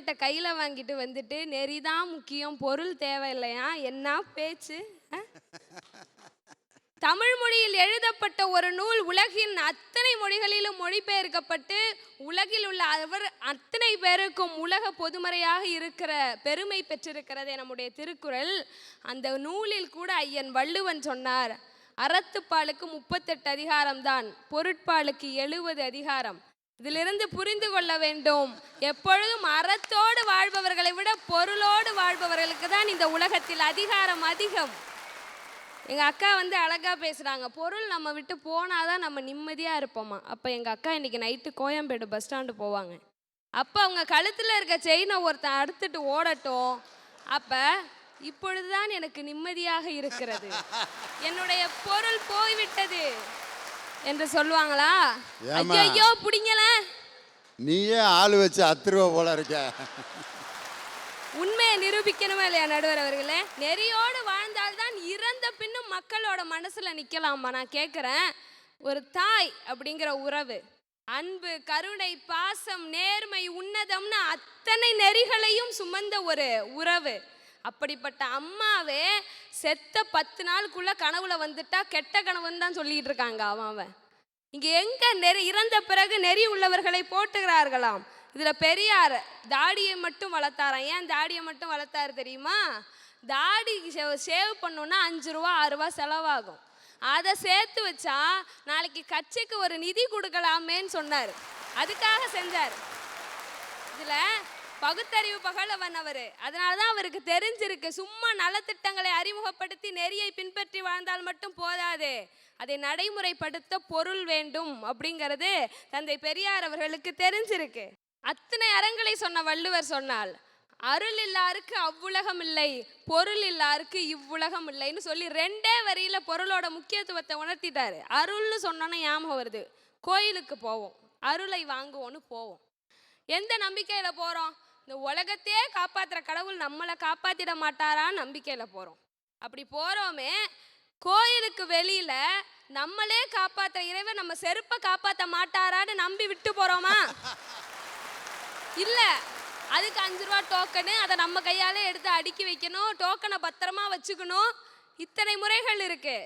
வள்ளுவன்ட்ட கையில் வாங்கிட்டு வந்துட்டு நெறிதான் முக்கியம், பொருள் தேவையில்லையா? என்ன பேச்சு! தமிழ் மொழியில் எழுதப்பட்ட ஒரு நூல் உலகின் அத்தனை மொழிகளிலும் மொழிபெயர்க்கப்பட்டு உலகில் உள்ள அவர் அத்தனை பேருக்கும் உலக பொதுமறையாக இருக்கிற பெருமை பெற்றிருக்கிறதே நம்முடைய திருக்குறள். அந்த நூலில் கூட ஐயன் வள்ளுவன் சொன்னார், அறத்துப்பாலுக்கு 38 அதிகாரம் தான், பொருட்பாலுக்கு 70 அதிகாரம். இதிலிருந்து புரிந்து கொள்ள வேண்டும், எப்பொழுதும் அறத்தோடு வாழ்பவர்களை விட பொருளோடு வாழ்பவர்களுக்கு தான் இந்த உலகத்தில் அதிகாரம் அதிகம். எங்கள் அக்கா அழகாக பேசுகிறாங்க, பொருள் நம்ம விட்டு போனாதான் நம்ம நிம்மதியாக இருப்போமா. அப்போ எங்கள் அக்கா இன்றைக்கி நைட்டு கோயம்பேடு பஸ் ஸ்டாண்டு போவாங்க. அப்போ அவங்க கழுத்தில் இருக்க செயினை ஒருத்தன் அறுத்துட்டு ஓடட்டும், அப்போ இப்பொழுதுதான் எனக்கு நிம்மதியாக இருக்கிறது, என்னுடைய பொருள் போய்விட்டது என்று சொல்லுவாங்களா? ஐயோ பிடிங்கல, நீயே ஆளு வச்சு அத்துருவ போல இருக்க. உண்மையை நிரூபிக்கணுமா இல்லையா நடுவர் அவர்களே? நெறியோடு வாழ்ந்தால்தான் இறந்த பின்னும் மக்களோட மனசுல நிக்கலாமா? நான் கேட்குறேன், ஒரு தாய் அப்படிங்கிற உறவு, அன்பு, கருணை, பாசம், நேர்மை, உன்னதம்னு அத்தனை நெறிகளையும் சுமந்த ஒரு உறவு. அப்படிப்பட்ட அம்மாவே செத்த 10 நாளுக்குள்ள கனவுல வந்துட்டா கெட்ட கனவுன்னு தான் சொல்லிட்டு இருக்காங்க. அவன் இங்க எங்க நெறி இறந்த பிறகு நெறி உள்ளவர்களை போட்டுகிறார்களாம். இதுல பெரியார் தாடியை மட்டும் வளர்த்தாராம். ஏன் தாடியை மட்டும் வளர்த்தாரு தெரியுமா? தாடி சேவ் பண்ணோன்னா 5 ரூபா 6 ரூபா செலவாகும், அதை சேர்த்து வச்சா நாளைக்கு கட்சிக்கு ஒரு நிதி கொடுக்கலாமேன்னு சொன்னார், அதுக்காக செஞ்சார். இதுல பகுத்தறிவு பகலவன் அவர். அதனால தான் அவருக்கு தெரிஞ்சிருக்கு, சும்மா நலத்திட்டங்களை அறிமுகப்படுத்தி நெறியை பின்பற்றி வாழ்ந்தால் மட்டும் போதாது, அதை நடைமுறைப்படுத்த பொருள் வேண்டும் அப்படிங்கிறது தந்தை பெரியார் அவர்களுக்கு தெரிஞ்சிருக்கு. அத்தனை அறங்களை சொன்ன வள்ளுவர் சொன்னால், அருள் இல்லாருக்கு அவ்வுலகம் இல்லை, பொருள் இல்லாருக்கு இவ்வுலகம் இல்லைன்னு சொல்லி 2 வரியில பொருளோட முக்கியத்துவத்தை உணர்த்திட்டாரு. அருள்னு சொன்னோன்னா ஞாபகம் வருது, கோயிலுக்கு போவோம், அருளை வாங்குவோன்னு போவோம். எந்த நம்பிக்கையில போறோம்? இந்த உலகத்தையே காப்பாற்றுற கடவுள் நம்மளை காப்பாற்றிட மாட்டாரான்னு நம்பிக்கையில போறோம். அப்படி போறோமே, கோயிலுக்கு வெளியில நம்மளே காப்பாற்ற இறைவன் நம்ம செருப்பை காப்பாற்ற மாட்டாரான்னு நம்பி விட்டு போறோமா? இல்ல, அதுக்கு 5 ரூபா டோக்கனு, அதை நம்ம கையாலே எடுத்து அடுக்கி வைக்கணும், டோக்கனை பத்திரமா வச்சுக்கணும், இத்தனை முறைகள் இருக்கு.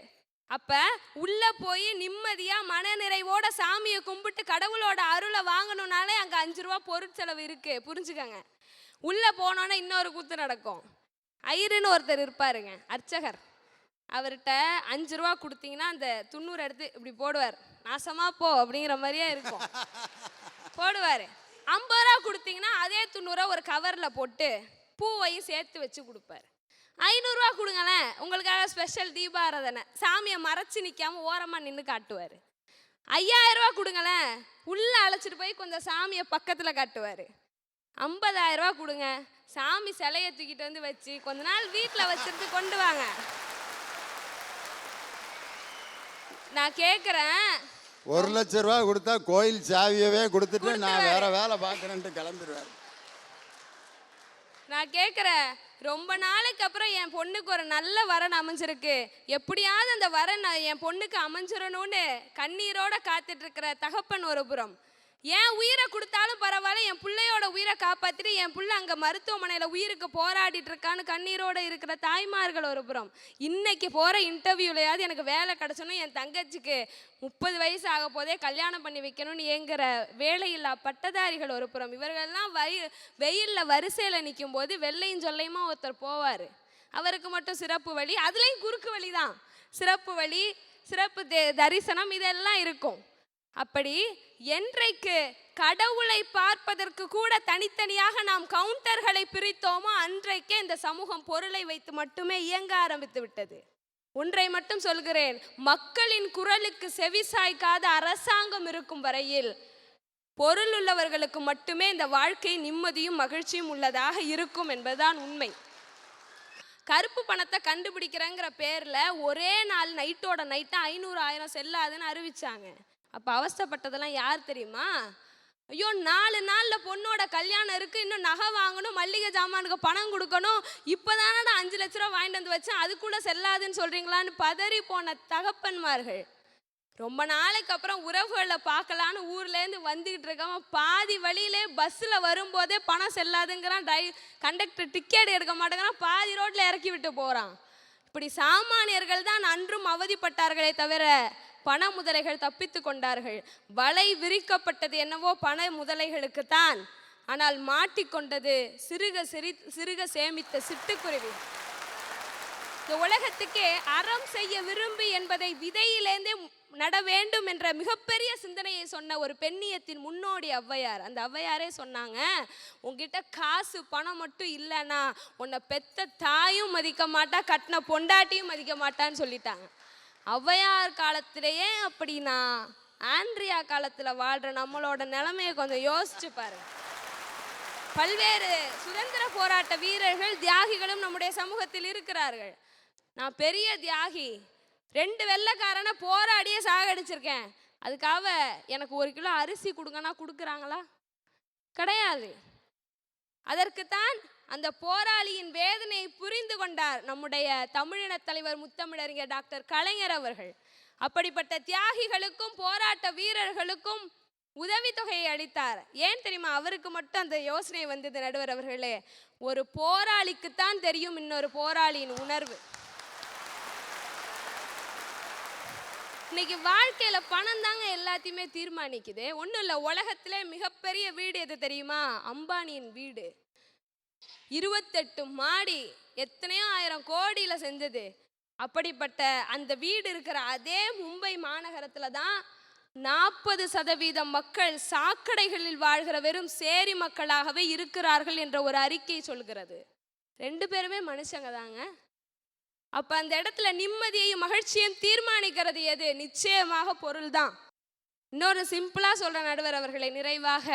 அப்ப உள்ள போய் நிம்மதியா மன நிறைவோட சாமியை கும்பிட்டு கடவுளோட அருளை வாங்கணும்னாலே அங்க 5 ரூபா பொருட்செலவு இருக்கு, புரிஞ்சுக்கங்க. உள்ள போனோன்னா இன்னொரு கூத்து நடக்கும். ஐயருன்னு ஒருத்தர் இருப்பாருங்க, அர்ச்சகர். அவர்கிட்ட 5 ரூபா கொடுத்தீங்கன்னா அந்த 90 எடுத்து இப்படி போடுவார், நாசமா போ அப்படிங்கிற மாதிரியே இருக்கும், போடுவார். 50 ரூபா கொடுத்தீங்கன்னா அதே 90 ஒரு கவரில் போட்டு பூவையும் சேர்த்து வச்சு கொடுப்பார். 500 ரூபா கொடுங்களேன், உங்களுக்காக ஸ்பெஷல் தீபாராதனை, சாமியை மறைச்சி நிற்காம ஓரமாக நின்று காட்டுவார். 5000 ரூபா கொடுங்களேன், உள்ளே அழைச்சிட்டு போய் கொஞ்சம் சாமியை பக்கத்தில் காட்டுவார். 50000 ரூபா கொடுங்க, சாமி சிலையை தூக்கிட்டு வந்து வச்சு கொஞ்ச நாள் வீட்டில் வச்சுட்டு கொண்டு வாங்க. நான் கேட்குறேன், 1 லட்சம் ரூபா கொடுத்தா கோயில் சாவியவே கொடுத்துட்டு நான் வேற வேலை பார்க்குறேன்ட்டு கிளம்பிடுவேன். நான் கேட்குறேன், ரொம்ப நாளைக்கு அப்புறம் என் பொண்ணுக்கு ஒரு நல்ல வரன் அமைஞ்சிருக்கு, எப்படியாவது அந்த வரன் என் பொண்ணுக்கு அமைஞ்சிடணும்னு கண்ணீரோட காத்துட்டு இருக்கிற தகப்பன் ஒரு புறம், என் உயிரை கொடுத்தாலும் பரவாயில்ல, என் பிள்ளையோட உயிரை காப்பாற்றிட்டு என் பிள்ளை அங்கே மருத்துவமனையில் உயிருக்கு போராடிட்டு இருக்கான்னு கண்ணீரோடு இருக்கிற தாய்மார்கள் ஒரு புறம், இன்னைக்கு போகிற இன்டர்வியூலையாவது எனக்கு வேலை கிடச்சணும், என் தங்கச்சிக்கு 30 வயசு ஆக போதே கல்யாணம் பண்ணி வைக்கணும்னு ஏங்குற வேலையில்லா பட்டதாரிகள் ஒரு புறம். இவர்கள்லாம் வெயிலில் வரிசையில் நிற்கும் போது வெள்ளையும் சொல்லையுமா ஒருத்தர் போவார், அவருக்கு மட்டும் சிறப்பு வழி, அதுலேயும் குறுக்கு வழி தான், சிறப்பு வழி, சிறப்பு தரிசனம் இதெல்லாம் இருக்கும். அப்படி என்றைக்கு கடவுளை பார்ப்பதற்கு கூட தனித்தனியாக நாம் கவுண்டர்களை பிரித்தோமோ அன்றைக்கே இந்த சமூகம் பொருளை வைத்து மட்டுமே இயங்க ஆரம்பித்து விட்டது. ஒன்றை மட்டும் சொல்கிறேன், மக்களின் குரலுக்கு செவிசாய்க்காத அரசாங்கம் இருக்கும் வரையில் பொருள் உள்ளவர்களுக்கு மட்டுமே இந்த வாழ்க்கை நிம்மதியும் மகிழ்ச்சியும் உள்ளதாக இருக்கும் என்பதுதான் உண்மை. கருப்பு பணத்தை கண்டுபிடிக்கிறேங்கிற பேரில் ஒரே நாள் நைட்டோட நைட்டு 500 1000 செல்லாதுன்னு அறிவிச்சாங்க. அப்போ அவஸ்தைப்பட்டதெல்லாம் யார் தெரியுமா? ஐயோ 4 நாளில் பொண்ணோட கல்யாணம் இருக்குது, இன்னும் நகை வாங்கணும், மல்லிகை ஜாமானுக்கு பணம் கொடுக்கணும், இப்போ தானே 5 லட்ச ரூபா வாங்கிட்டு வந்து வச்சேன், அதுக்குள்ளே செல்லாதுன்னு சொல்கிறீங்களான்னு பதறி போன தகப்பன்மார்கள். ரொம்ப நாளைக்கு அப்புறம் உறவுகளை பார்க்கலான்னு ஊர்லேருந்து வந்துக்கிட்டு இருக்காம பாதி வழியிலே பஸ்ஸில் வரும்போதே பணம் செல்லாதுங்கிறான். கண்டக்டர் டிக்கெட் எடுக்க மாட்டேங்கிறான், பாதி ரோட்டில் இறக்கி விட்டு போகிறான். இப்படி சாமானியர்கள் தான் அன்றும் அவதிப்பட்டார்களே தவிர பண முதலைகள் தப்பித்து கொண்டார்கள். வலை விரிக்கப்பட்டது என்னவோ பண முதலைகளுக்குத்தான், ஆனால் மாட்டிக்கொண்டது சிறுக சேமித்த சிட்டுக்குருவி. இந்த உலகத்துக்கே அறம் செய்ய விரும்பி என்பதை விதையிலேந்தே நட வேண்டும் என்ற மிகப்பெரிய சிந்தனையை சொன்ன ஒரு பெண்ணியத்தின் முன்னோடி ஔவையார். அந்த ஔவையாரே சொன்னாங்க, உங்ககிட்ட காசு பணம் மட்டும் இல்லைன்னா உன்னை பெத்த தாயும் மதிக்க மாட்டா, கட்டின பொண்டாட்டியும் மதிக்க மாட்டான்னு சொல்லிட்டாங்க. ஔவையார் காலத்திலேயே அப்படின்னா ஆண்ட்ரியா காலத்தில் வாழ்கிற நம்மளோட நிலைமையை கொஞ்சம் யோசிச்சு பாருங்க. பல்வேறு சுதந்திர போராட்ட வீரர்கள் தியாகிகளும் நம்முடைய சமூகத்தில் இருக்கிறார்கள். நான் பெரிய தியாகி, 2 வெள்ளைக்காரனை போராடியே சாகடிச்சிருக்கேன், அதுக்காக எனக்கு 1 கிலோ அரிசி கொடுங்கன்னா கொடுக்குறாங்களா? கிடையாது. அதற்குத்தான் அந்த போராளியின் வேதனையை புரிந்து கொண்டார் நம்முடைய தமிழின தலைவர் முத்தமிழறிஞர் டாக்டர் கலைஞர் அவர்கள். அப்படிப்பட்ட தியாகிகளுக்கும் போராட்ட வீரர்களுக்கும் உதவித்தொகையை அளித்தார். ஏன் தெரியுமா? அவருக்கு மட்டும் அந்த யோசனை வந்தது. நடுவர் அவர்களே, ஒரு போராளிக்குத்தான் தெரியும் இன்னொரு போராளியின் உணர்வு. இன்னைக்கு வாழ்க்கையில பணம் தாங்க எல்லாத்தையுமே தீர்மானிக்குது. ஒன்றும் இல்லை, உலகத்திலே மிகப்பெரிய வீடு எது தெரியுமா? அம்பானியின் வீடு. 28 மாடி, எத்தனையோ 1000 கோடியில் செஞ்சது. அப்படிப்பட்ட அந்த வீடு இருக்கிற அதே மும்பை மாநகரத்தில் தான் 40% மக்கள் சாக்கடைகளில் வாழ்கிற வெறும் சேரி மக்களாகவே இருக்கிறார்கள் என்ற ஒரு அறிக்கை சொல்கிறது. 2 பேருமே மனுஷங்க தாங்க. அப்போ அந்த இடத்துல நிம்மதியையும் மகிழ்ச்சியையும் தீர்மானிக்கிறது எது? நிச்சயமாக பொருள் தான். இன்னொரு சிம்பிளாக சொல்கிற நடுவர் அவர்களை நிறைவாக,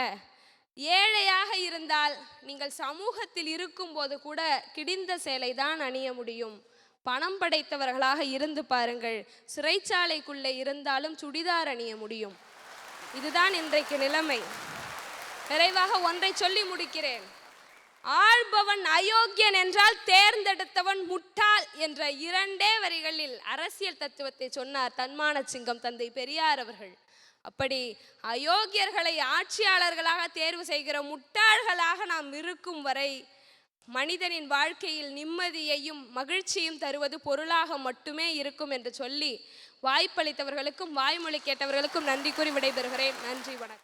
ஏழையாக இருந்தால் நீங்கள் சமூகத்தில் இருக்கும்போது கூட கிடிந்த சேலை தான் அணிய முடியும். பணம் படைத்தவர்களாக இருந்து பாருங்கள், சிறைச்சாலைக்குள்ளே இருந்தாலும் சுடிதார் அணிய முடியும். இதுதான் இன்றைக்கு நிலைமை. நிறைவாக ஒன்றை சொல்லி முடிக்கிறேன். ஆள்பவன் அயோக்கியன் என்றால் தேர்ந்தெடுத்தவன் முட்டாள் என்ற 2 வரிகளில் அரசியல் தத்துவத்தை சொன்னார் தன்மான சிங்கம் தந்தை பெரியார் அவர்கள். அப்படி அயோக்கியர்களை ஆட்சியாளர்களாக தேர்வு செய்கிற முட்டாள்களாக நாம் இருக்கும் வரை மனிதனின் வாழ்க்கையில் நிம்மதியையும் மகிழ்ச்சியும் தருவது பொருளாக மட்டுமே இருக்கும் என்று சொல்லி வாய்ப்பளித்தவர்களுக்கும் வாய்மொழி கேட்டவர்களுக்கும் நன்றி கூறி விடைபெறுகிறேன். நன்றி, வணக்கம்.